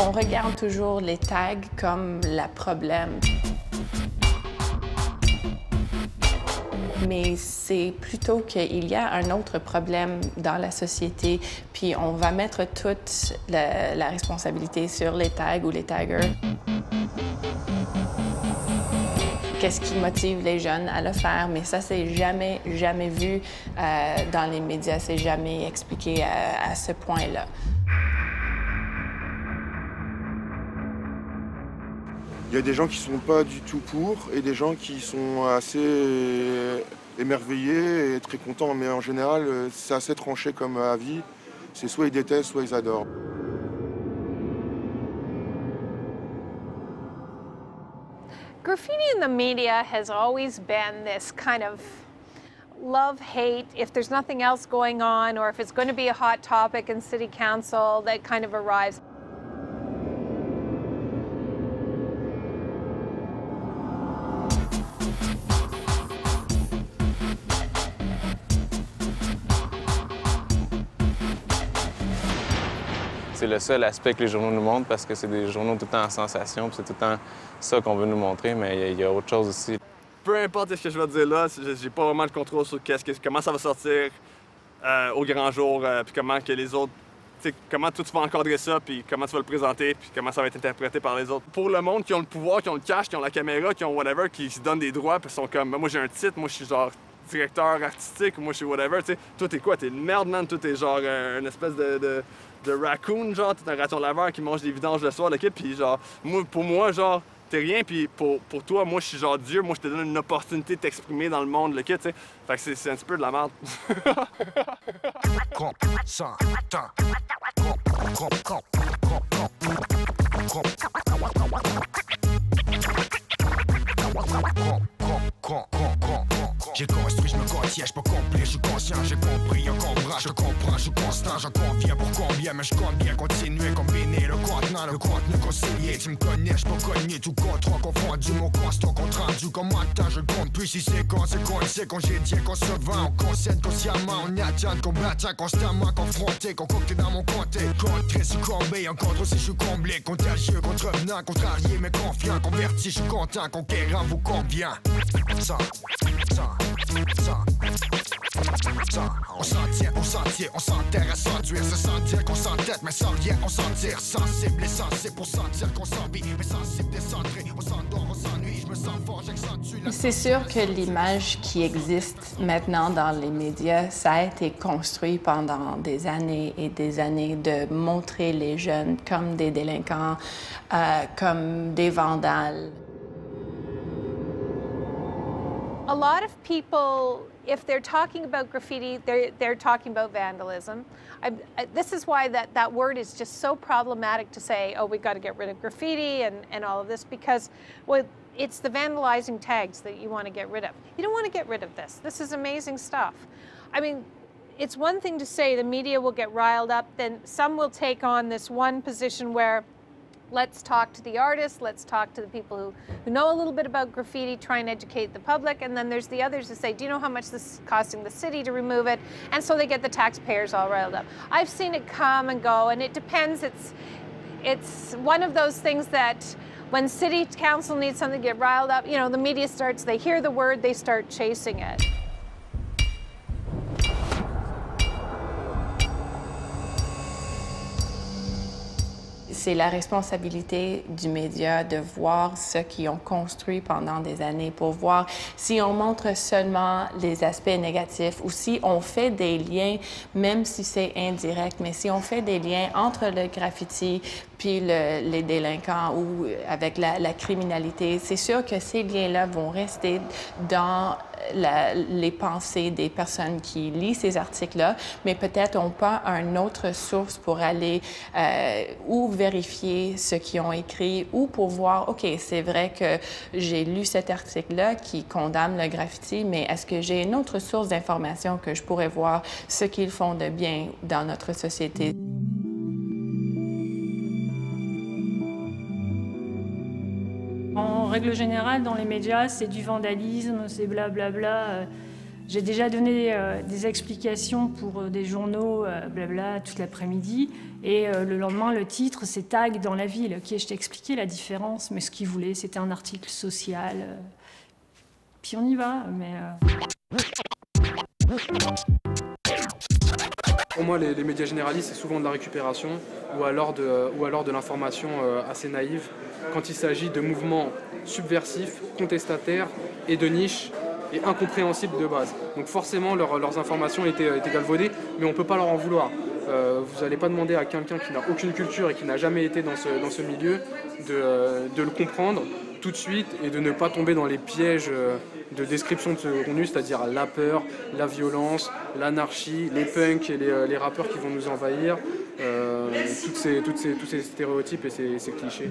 On regarde toujours les tags comme le problème. Mais c'est plutôt qu'il y a un autre problème dans la société, puis on va mettre toute la responsabilité sur les tags ou les taggers. Qu'est-ce qui motive les jeunes à le faire? Mais ça, c'est jamais vu dans les médias, c'est jamais expliqué à ce point-là. Il y a des gens qui sont pas du tout pour et des gens qui sont assez émerveillés et très contents. Mais en général, c'est assez tranché comme avis. C'est soit ils détestent, soit ils adorent. Graffiti in the media has always been this kind of love-hate. If there's nothing else going on or if it's going to be a hot topic in city council, that kind of arrives. C'est le seul aspect que les journaux nous montrent parce que c'est des journaux tout le temps en sensation, puis c'est tout le temps ça qu'on veut nous montrer, mais il y a autre chose aussi. Peu importe ce que je vais dire là, j'ai pas vraiment le contrôle sur comment ça va sortir au grand jour, puis comment que les autres, comment toi tu vas encadrer ça, puis comment tu vas le présenter, puis comment ça va être interprété par les autres. Pour le monde qui ont le pouvoir, qui ont le cash, qui ont la caméra, qui ont whatever, qui se donnent des droits, puis sont comme, moi j'ai un titre, moi je suis genre directeur artistique, moi je suis whatever, tu sais. Toi t'es quoi? T'es une merde, man, toi t'es genre une espèce de raccoon, genre, t'es un raton laveur qui mange des vidanges le soir, l'équipe, puis genre, pour moi, genre, t'es rien, puis pour toi, moi, je suis genre Dieu, moi, je te donne une opportunité de t'exprimer dans le monde, le kit, tu sais. Fait que c'est un petit peu de la merde. J'ai construit, je me contiens, je peux complet, je suis conscient, j'ai compris, un comprend, je comprends, je suis constant, j'en conviens pour combien, mais je compte bien continuer, combiner le contenant, le contenu concilié, tu me connais, je peux cogner tout contrat confondu, mon constat compte rendu, comme temps, je compte plus si c'est con, c'est congédié, qu'on se vend, on concède consciemment, on attend, combattant, constamment confronté, concocté dans mon comté, contré, succombé, en contre si je suis comblé, contagieux, contrevenant, contrarié, mais confiant, converti, je suis content, conquérant, vous convient, ça. On s'en tient, on s'enterre à s'enduire, se sentir qu'on s'entête, mais sans rien, on s'en tire, sensible et sensé pour sentir qu'on s'envie, mais sensible, décentré, on s'endort, on s'ennuie, je me sens fort, j'accentue la... C'est sûr que l'image qui existe maintenant dans les médias, ça a été construit pendant des années et des années de montrer les jeunes comme des délinquants, comme des vandales. A lot of people, if they're talking about graffiti, they're talking about vandalism. This is why that word is just so problematic to say, oh, we've got to get rid of graffiti and all of this, because well, it's the vandalizing tags that you want to get rid of. You don't want to get rid of this. This is amazing stuff. I mean, it's one thing to say the media will get riled up, then some will take on this one position where let's talk to the artists, let's talk to the people who know a little bit about graffiti, try and educate the public, and then there's the others who say, do you know how much this is costing the city to remove it? And so they get the taxpayers all riled up. I've seen it come and go, and it depends. It's one of those things that when city council needs something to get riled up, you know, the media starts, they hear the word, they start chasing it. C'est la responsabilité du média de voir ce qu'ils ont construit pendant des années pour voir si on montre seulement les aspects négatifs ou si on fait des liens, même si c'est indirect, mais si on fait des liens entre le graffiti puis les délinquants ou avec la criminalité, c'est sûr que ces liens-là vont rester dans les pensées des personnes qui lisent ces articles-là, mais peut-être n'ont pas une autre source pour aller ou vérifier ce qu'ils ont écrit ou pour voir, OK, c'est vrai que j'ai lu cet article-là qui condamne le graffiti, mais est-ce que j'ai une autre source d'information que je pourrais voir ce qu'ils font de bien dans notre société? En règle générale, dans les médias, c'est du vandalisme, c'est blablabla. J'ai déjà donné des explications pour des journaux, blabla, toute l'après-midi. Et le lendemain, le titre, c'est Tag dans la ville. Ok, je t'ai expliqué la différence, mais ce qu'ils voulaient, c'était un article social. Puis on y va, mais... Pour moi, les médias généralistes, c'est souvent de la récupération ou alors de l'information assez naïve quand il s'agit de mouvements subversifs, contestataires et de niche et incompréhensibles de base. Donc forcément, leurs informations étaient galvaudées, mais on ne peut pas leur en vouloir. Vous n'allez pas demander à quelqu'un qui n'a aucune culture et qui n'a jamais été dans ce milieu de le comprendre tout de suite et de ne pas tomber dans les pièges de description de ce contenu, c'est-à-dire la peur, la violence, l'anarchie, les punks et les rappeurs qui vont nous envahir, tous ces stéréotypes et ces clichés.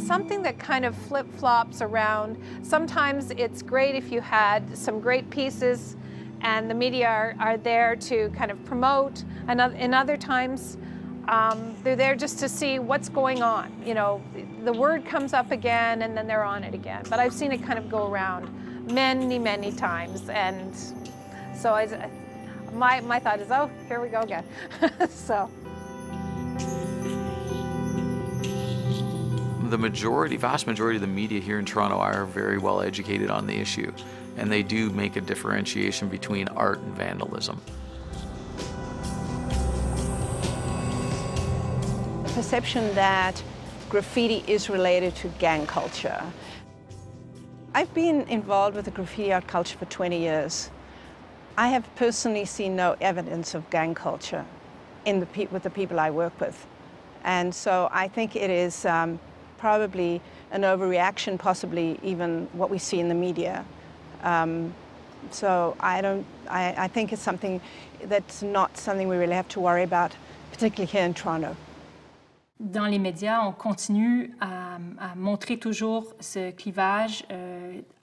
Something that kind of flip-flops around. Sometimes it's great if you had some great pieces and the media are there to kind of promote, and in other times they're there just to see what's going on. You know, the word comes up again and then they're on it again. But I've seen it kind of go around many, many times, and so my thought is, oh, here we go again. So. The vast majority of the media here in Toronto are very well educated on the issue, and they do make a differentiation between art and vandalism. The perception that graffiti is related to gang culture. I've been involved with the graffiti art culture for 20 years. I have personally seen no evidence of gang culture with the people I work with. And so I think it is probably an overreaction, possibly even what we see in the media. So I think it's something that's not something we really have to worry about, particularly here in Toronto. Dans les médias, on continue à montrer toujours ce clivage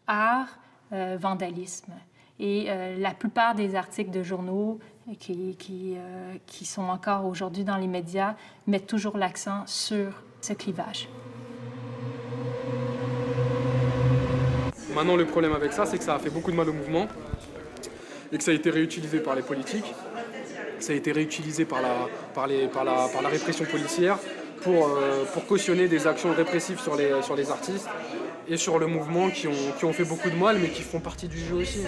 art-vandalisme. Et la plupart des articles de journaux qui sont encore aujourd'hui dans les médias mettent toujours l'accent sur ce clivage. Maintenant, le problème avec ça, c'est que ça a fait beaucoup de mal au mouvement et que ça a été réutilisé par les politiques, que ça a été réutilisé par la répression policière pour cautionner des actions répressives sur les artistes et sur le mouvement qui ont fait beaucoup de mal, mais qui font partie du jeu aussi.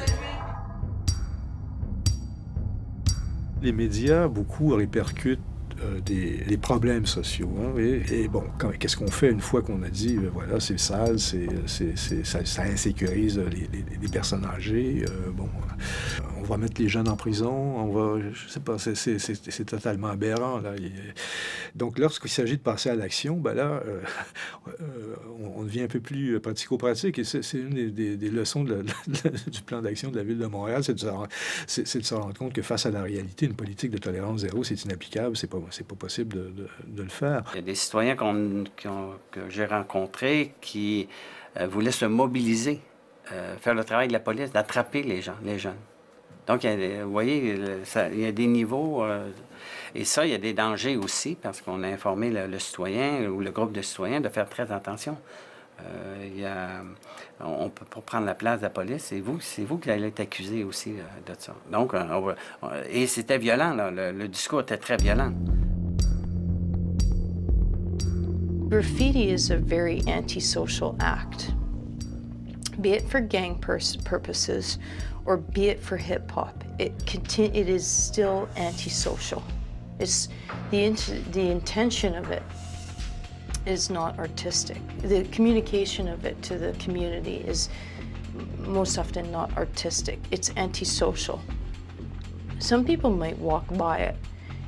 Les médias, beaucoup répercutent les problèmes sociaux. Hein, et bon, qu'est-ce qu'on fait une fois qu'on a dit, voilà, c'est sale, ça insécurise les personnes âgées, on va mettre les jeunes en prison, je sais pas, c'est totalement aberrant, là. Donc, lorsqu'il s'agit de passer à l'action, ben là, on devient un peu plus pratico-pratique, et c'est une des leçons du plan d'action de la Ville de Montréal, c'est de se rendre compte que face à la réalité, une politique de tolérance zéro, c'est inapplicable, c'est pas possible de le faire. Il y a des citoyens que j'ai rencontrés qui voulaient se mobiliser, faire le travail de la police, d'attraper les jeunes. Donc, vous voyez, il y a des niveaux, et ça, il y a des dangers aussi, parce qu'on a informé le citoyen ou le groupe de citoyens de faire très attention. On ne peut pas prendre la place de la police, c'est vous qui allez être accusé aussi de ça. Donc, et c'était violent, là, le discours était très violent. Graffiti is a very antisocial act, be it for gang purposes or be it for hip-hop. It is still antisocial. It's the intention of it is not artistic. The communication of it to the community is most often not artistic. It's antisocial. Some people might walk by it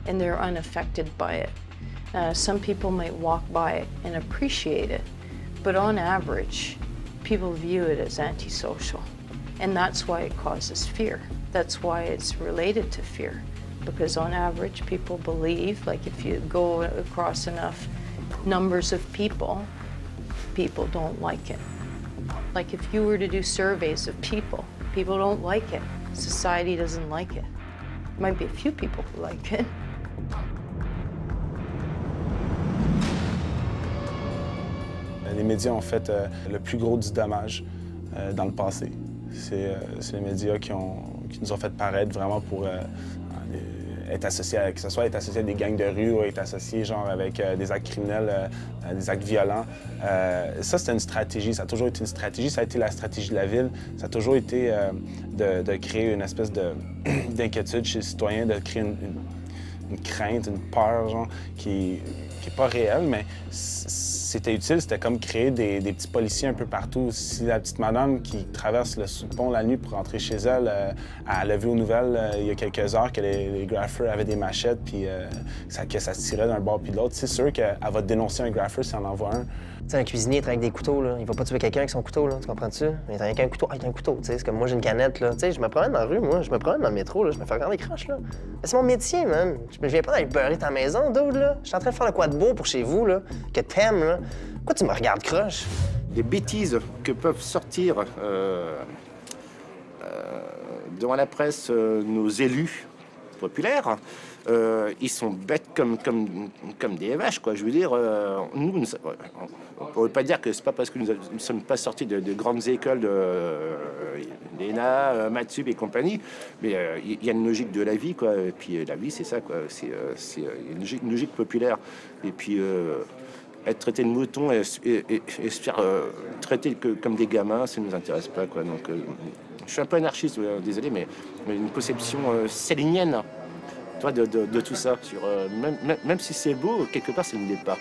and they're unaffected by it. Some people might walk by it and appreciate it, but on average, people view it as antisocial. And that's why it causes fear. That's why it's related to fear. Because on average, people believe, like if you go across enough numbers of people don't like it. Like if you were to do surveys of people don't like it. Society doesn't like it. Might be a few people who like it. Les médias ont fait le plus gros du dommage dans le passé. C'est les médias qui nous ont fait paraître vraiment pour être associés à, que ce soit être associé à des gangs de rue ou être associé genre avec des actes criminels, des actes violents. Ça, c'était une stratégie. Ça a toujours été une stratégie. Ça a été la stratégie de la ville. Ça a toujours été de créer une espèce d'inquiétude chez les citoyens, de créer une crainte, une peur, genre, qui n'est pas réelle, mais c'était utile. C'était comme créer des petits policiers un peu partout. Si la petite madame qui traverse le sous-pont la nuit pour rentrer chez elle, elle a vu aux nouvelles il y a quelques heures que les graffeurs avaient des machettes puis que ça se tirait d'un bord puis de l'autre, c'est sûr qu'elle va dénoncer un graffeur si on en voit un. Tu sais, un cuisinier travaille avec des couteaux, là. Il va pas tuer quelqu'un avec son couteau, là. Tu comprends-tu? Il travaille avec un couteau. Ah, il a un couteau, tu sais. C'est comme moi, j'ai une canette, là. Tu sais, je me promène dans la rue, moi. Je me promène dans le métro, là. Je me fais regarder les croches, là. C'est mon métier, man. Je viens pas d'aller beurrer ta maison, dude, là. Je suis en train de faire le quoi de beau pour chez vous, là. Que t'aimes, là. Pourquoi tu me regardes croche? Des bêtises que peuvent sortir dans la presse nos élus populaires. Ils sont bêtes comme des vaches, quoi. Je veux dire, nous on ne pourrait pas dire que c'est pas parce que nous ne sommes pas sortis de grandes écoles, l'ENA, Mathsub et compagnie, mais il y a une logique de la vie, quoi. Et puis la vie, c'est ça, quoi. C'est une logique populaire. Et puis être traité de mouton et se faire traiter comme des gamins, ça ne nous intéresse pas, quoi. Donc, je suis un peu anarchiste, désolé, mais une conception stalinienne, toi, de tout ça. Même si c'est beau, quelque part, ça ne l'est pas.